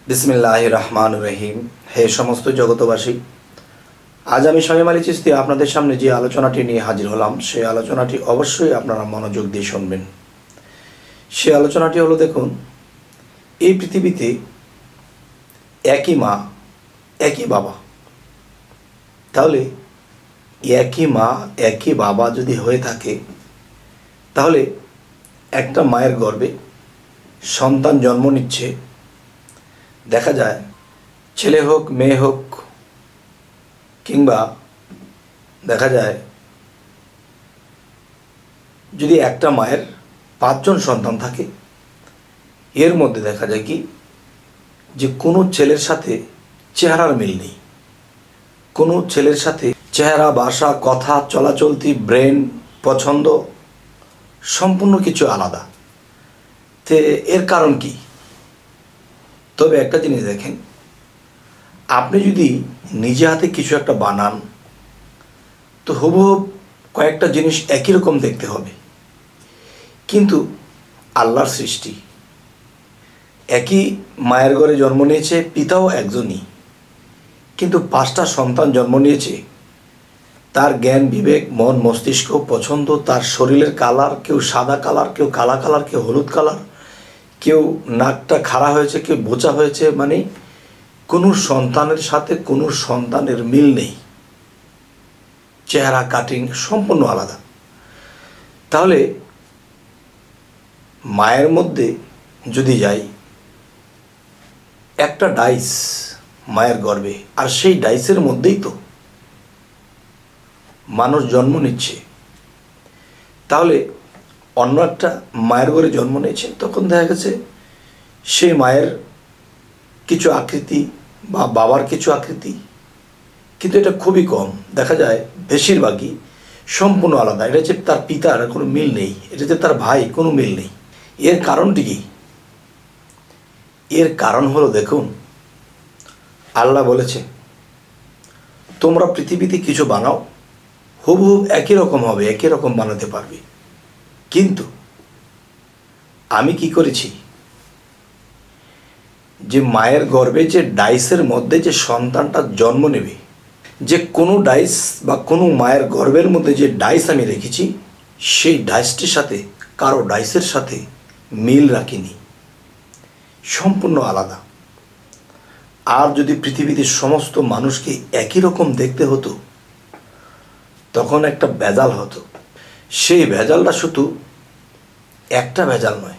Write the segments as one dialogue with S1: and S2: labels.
S1: বিসমিল্লাহির রহমানির রহিম। হে সমস্ত জগতবাসী, আজ আমি শামীম আলী চিশতি আপনাদের সামনে যে আলোচনাটি নিয়ে হাজির হলাম, সেই আলোচনাটি অবশ্যই আপনারা মনোযোগ দিয়ে শুনবেন। সেই আলোচনাটি হলো, দেখুন, এই পৃথিবীতে একই মা একই বাবা, তাহলে একই মা একই বাবা যদি হয়ে থাকে, তাহলে একটা মায়ের গর্ভে সন্তান জন্ম নিচ্ছে, দেখা যায় ছেলে হোক মেয়ে হোক, কিংবা দেখা যায় যদি একটা মায়ের 5 জন সন্তান থাকে, এর মধ্যে দেখা যায় কি যে কোনো ছেলের সাথে চেহারার মিল নেই। কোনো ছেলের সাথে চেহারা, ভাষা, কথা, চলাচলতি, ব্রেন, পছন্দ সম্পূর্ণ কিছু আলাদা। তে এর কারণ কি? তবে একটা জিনিস দেখেন, আপনি যদি নিজে হাতে কিছু একটা বানান, তো হুবহু কয়েকটা জিনিস একই রকম দেখতে হবে, কিন্তু আল্লাহর সৃষ্টি একই মায়ের ঘরে জন্ম নিয়েছে, পিতাও একজনই, কিন্তু 5টা সন্তান জন্ম নিয়েছে। তার জ্ঞান, বিবেক, মন, মস্তিষ্ক, পছন্দ, তার শরীরের কালার, কেউ সাদা কালার, কেউ কালা কালার, কেউ হলুদ কালার, কেউ নাকটা খাড়া হয়েছে, কেউ বোচা হয়েছে, মানে কোনো সন্তানের সাথে কোনো সন্তানের মিল নেই। চেহারা, কাটিং সম্পূর্ণ আলাদা। তাহলে মায়ের মধ্যে যদি যাই, একটা ডাইস মায়ের গর্ভে, আর সেই ডাইসের মধ্যেই তো মানুষ জন্ম নিচ্ছে। তাহলে অন্য একটা মায়ের ঘরে জন্ম নিয়েছে, তখন দেখা গেছে সেই মায়ের কিছু আকৃতি বা বাবার কিছু আকৃতি, কিন্তু এটা খুবই কম। দেখা যায় বেশিরভাগই সম্পূর্ণ আলাদা। এটা হচ্ছে তার পিতার কোনো মিল নেই, এটা হচ্ছে তার ভাই, কোনো মিল নেই। এর কারণটি কি? এর কারণ হলো, দেখুন, আল্লাহ বলেছে তোমরা পৃথিবীতে কিছু বানাও, হুবহু একই রকম হবে, একই রকম বানাতে পারবে। কিন্তু আমি কি করেছি, যে মায়ের গর্ভে যে ডাইসের মধ্যে যে সন্তানটা জন্ম নেবে, যে কোনো ডাইস বা কোনো মায়ের গর্ভের মধ্যে যে ডাইস আমি রেখেছি, সেই ডাইসটির সাথে কারো ডাইসের সাথে মিল রাখিনি, সম্পূর্ণ আলাদা। আর যদি পৃথিবীতে সমস্ত মানুষকে একই রকম দেখতে হতো, তখন একটা ভেজাল হতো। সেই ভেজালটা শুধু একটা ভেজাল নয়।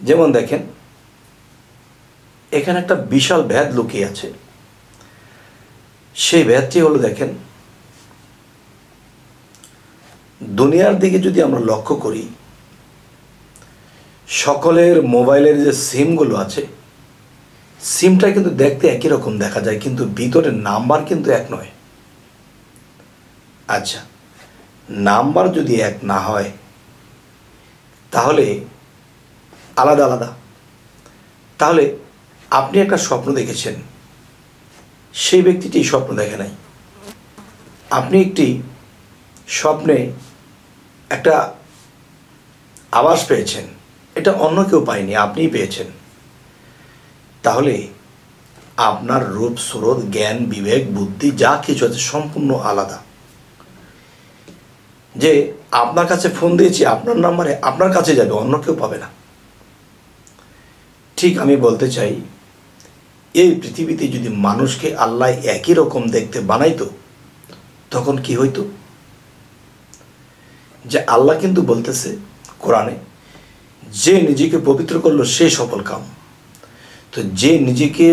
S1: যেমন দেখেন, এখানে একটা বিশাল ভেদ লুকিয়ে আছে। সেই ভেদটি হলো, দেখেন, দুনিয়ার দিকে যদি আমরা লক্ষ্য করি, সকলের মোবাইলের যে সিমগুলো আছে, সিমটা কিন্তু দেখতে একই রকম দেখা যায়, কিন্তু ভিতরের নাম্বার কিন্তু এক নয়। আচ্ছা, নাম্বার যদি এক না হয়, তাহলে আলাদা আলাদা। তাহলে আপনি একটা স্বপ্ন দেখেছেন, সেই ব্যক্তিটি স্বপ্ন দেখে নাই। আপনি একটি স্বপ্নে একটা আভাস পেয়েছেন, এটা অন্য কেউ পায়নি, আপনিই পেয়েছেন। তাহলে আপনার রূপ, স্রোত, জ্ঞান, বিবেক, বুদ্ধি যা কিছু আছে সম্পূর্ণ আলাদা। যে আপনার কাছে ফোন দিয়েছি, আপনার নাম্বারে আপনার কাছে যাবে, অন্য কেউ পাবে না। ঠিক আমি বলতে চাই, এই পৃথিবীতে যদি মানুষকে আল্লাহ একই রকম দেখতে বানাইতো, তখন কি হইতো? যে আল্লাহ কিন্তু বলতেছে কোরআনে, যে নিজেকে পবিত্র করলো সে সফল কাম। তো যে নিজেকে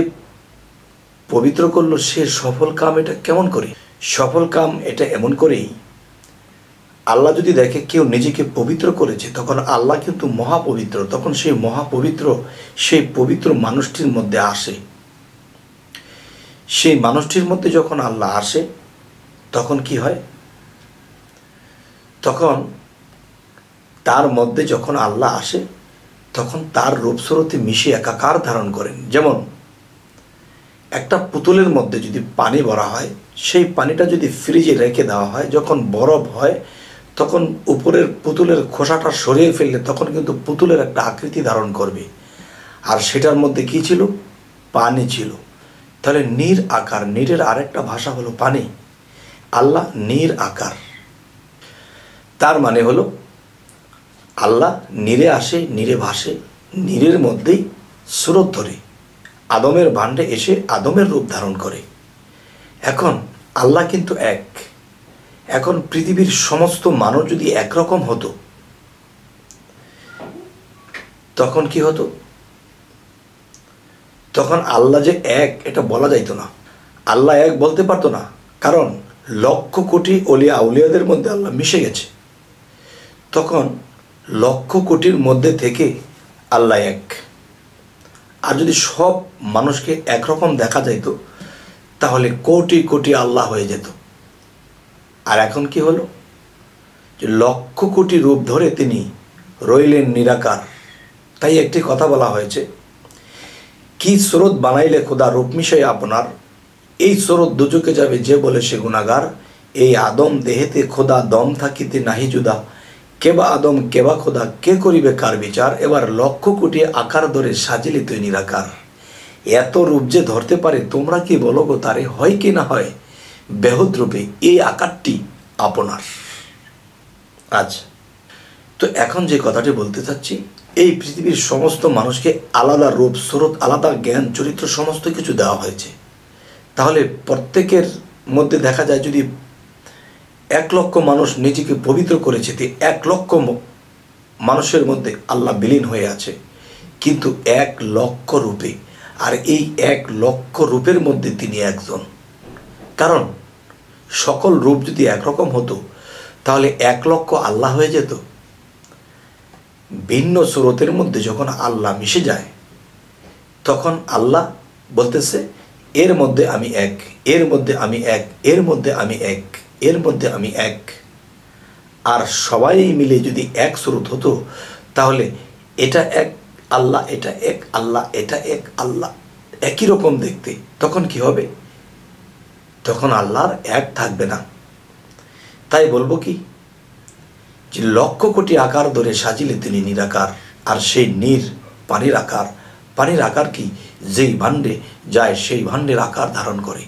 S1: পবিত্র করলো সে সফল কাম, এটা কেমন করে সফল কাম? এটা এমন করেই, আল্লাহ যদি দেখে কেউ নিজেকে পবিত্র করেছে, তখন আল্লাহ কিন্তু মহাপবিত্র, তখন সেই মহাপবিত্র সেই পবিত্র মানুষটির মধ্যে আসে। সেই মানুষটির মধ্যে যখন আল্লাহ আসে, তখন কি হয়? তখন তার মধ্যে যখন আল্লাহ আসে, তখন তার রূপস্রোতে মিশে একাকার ধারণ করেন। যেমন একটা পুতুলের মধ্যে যদি পানি ভরা হয়, সেই পানিটা যদি ফ্রিজে রেখে দেওয়া হয়, যখন বরফ হয়, তখন উপরের পুতুলের খোসাটা সরিয়ে ফেললে তখন কিন্তু পুতুলের একটা আকৃতি ধারণ করবে। আর সেটার মধ্যে কি ছিল? পানি ছিল। তাহলে নীর আকার, নীরের আরেকটা ভাষা হলো পানি। আল্লাহ নীর আকার, তার মানে হলো আল্লাহ নীরে আসে, নীরে ভাসে, নীরের মধ্যেই স্রোত ধরে আদমের ভাণ্ডে এসে আদমের রূপ ধারণ করে। এখন আল্লাহ কিন্তু এক। এখন পৃথিবীর সমস্ত মানুষ যদি একরকম হতো তখন কি হতো? তখন আল্লাহ যে এক এটা বলা যাইতো না। আল্লাহ এক বলতে পারতো না, কারণ লক্ষ কোটি অলিয়া আউলিয়াদের মধ্যে আল্লাহ মিশে গেছে। তখন লক্ষ কোটির মধ্যে থেকে আল্লাহ এক। আর যদি সব মানুষকে একরকম দেখা যাইতো তাহলে কোটি কোটি আল্লাহ হয়ে যেত। আর এখন কি হলো? যে লক্ষ কোটি রূপ ধরে তিনি রইলেন নিরাকার। তাই একটি কথা বলা হয়েছে, কি স্রোত বানাইলে খোদা রূপ মিশাই আপনার, এই স্রোত দুচকে যাবে যে বলে সে গুণাগার। এই আদম দেহেতে খোদা দম থাকিতে নাহি জুদা, কেবা আদম কেবা খোদা কে করিবে কার বিচার। এবার লক্ষ কোটি আকার ধরে সাজিলে তুই নিরাকার। এত রূপ যে ধরতে পারে তোমরা কি বলো গো তারে, হয় কি না হয় বেহুদ রূপে এই আকারটি আপনার। আচ্ছা, তো এখন যে কথাটি বলতে চাচ্ছি, এই পৃথিবীর সমস্ত মানুষকে আলাদা রূপ, স্রোত, আলাদা জ্ঞান, চরিত্র সমস্ত কিছু দেওয়া হয়েছে। তাহলে প্রত্যেকের মধ্যে দেখা যায় যদি 1 লক্ষ মানুষ নিজেকে পবিত্র করেছে, 1 লক্ষ মানুষের মধ্যে আল্লাহ বিলীন হয়ে আছে, কিন্তু 1 লক্ষ রূপে। আর এই 1 লক্ষ রূপের মধ্যে তিনি একজন। কারণ সকল রূপ যদি একরকম হতো তাহলে 1 লক্ষ আল্লাহ হয়ে যেত। ভিন্ন স্রোতের মধ্যে যখন আল্লাহ মিশে যায় তখন আল্লাহ বলতেছে এর মধ্যে আমি এক, এর মধ্যে আমি এক, এর মধ্যে আমি এক, এর মধ্যে আমি এক। আর সবাই মিলে যদি এক স্রোত হতো তাহলে এটা এক আল্লাহ, এটা এক আল্লাহ, এটা এক আল্লাহ, একই রকম দেখতে। তখন কি হবে? তখন আল্লাহর এক থাকবে না। তাই বলবো কি, যে লক্ষ কোটি আকার ধরে সাজিলে তিনি নিরাকার। আর সেই নীর পানির আকার। পানির আকার কি? যেই ভাণ্ডে যায় সেই ভাণ্ডের আকার ধারণ করে।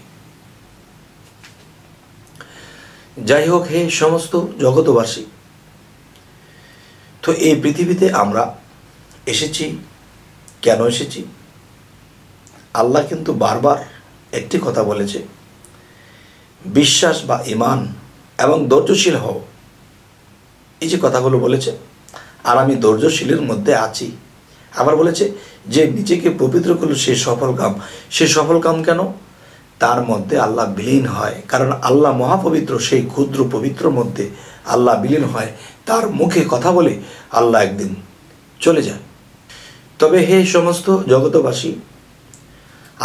S1: যাই হোক, হে সমস্ত জগতবাসী, তো এই পৃথিবীতে আমরা এসেছি কেন এসেছি? আল্লাহ কিন্তু বারবার একটি কথা বলেছে, বিশ্বাস বা ঈমান এবং ধৈর্যশীল হও। এই যে কথাগুলো বলেছে, আর আমি ধৈর্যশীলের মধ্যে আছি। আবার বলেছে যে নিজেকে পবিত্র করলো সে সফল কাম। সে সফল কাম কেন? তার মধ্যে আল্লাহ বিলীন হয়। কারণ আল্লাহ মহাপবিত্র, সেই ক্ষুদ্র পবিত্র মধ্যে আল্লাহ বিলীন হয়। তার মুখে কথা বলে আল্লাহ একদিন চলে যায়। তবে হে সমস্ত জগতবাসী,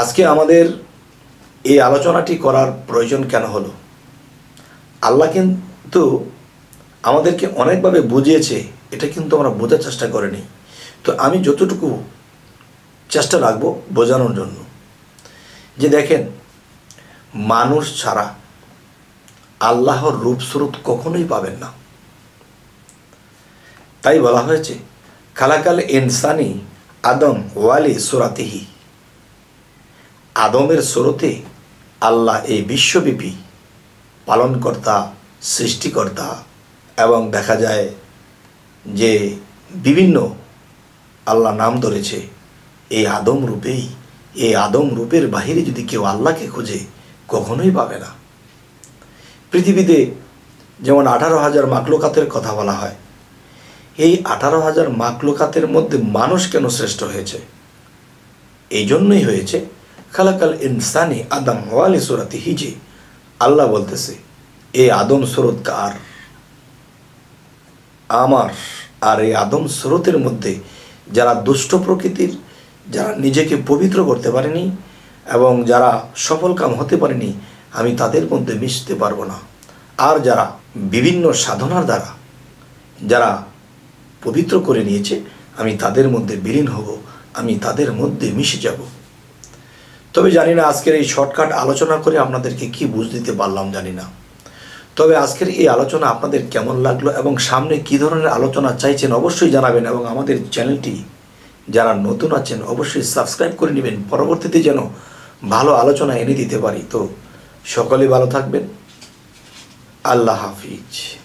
S1: আজকে আমাদের এই আলোচনাটি করার প্রয়োজন কেন হলো? আল্লাহ কিন্তু আমাদেরকে অনেকভাবে বুঝিয়েছে, এটা কিন্তু আমরা বোঝার চেষ্টা করিনি। তো আমি যতটুকু চেষ্টা রাখবো বোঝানোর জন্য, যে দেখেন, মানুষ ছাড়া আল্লাহর রূপ স্রোত কখনোই পাবেন না। তাই বলা হয়েছে খালাকাল ইনসানি আদম ওয়ালি সুরাতিহি। আদমের স্রোতে আল্লাহ এই বিশ্বব্যাপী পালনকর্তা, সৃষ্টিকর্তা, এবং দেখা যায় যে বিভিন্ন আল্লাহ নাম ধরেছে এই আদম রূপেই। এই আদম রূপের বাহিরে যদি কেউ আল্লাহকে খোঁজে কখনোই পাবে না। পৃথিবীতে যেমন 18,000 মাখলুকাতের কথা বলা হয়, এই 18,000 মাখলুকাতের মধ্যে মানুষ কেন শ্রেষ্ঠ হয়েছে? এই জন্যই হয়েছে খালাকাল ইনসানি আদম ওয়ালি সুরাতিহি। যে আল্লাহ বলতেছে এই আদম স্রোত কার? আমার। আর এই আদম স্রোতের মধ্যে যারা দুষ্ট প্রকৃতির, যারা নিজেকে পবিত্র করতে পারেনি এবং যারা সফল কাম হতে পারেনি, আমি তাদের মধ্যে মিশতে পারবো না। আর যারা বিভিন্ন সাধনার দ্বারা যারা পবিত্র করে নিয়েছে, আমি তাদের মধ্যে বিলীন হব, আমি তাদের মধ্যে মিশে যাব। তবে জানি না আজকের এই শর্টকাট আলোচনা করে আপনাদেরকে কি বুঝ দিতে পারলাম জানি না। তবে আজকের এই আলোচনা আপনাদের কেমন লাগলো এবং সামনে কী ধরনের আলোচনা চাইছেন অবশ্যই জানাবেন, এবং আমাদের চ্যানেলটি যারা নতুন আছেন অবশ্যই সাবস্ক্রাইব করে নেবেন, পরবর্তীতে যেন ভালো আলোচনা এনে দিতে পারি। তো সকলে ভালো থাকবেন। আল্লাহ হাফিজ।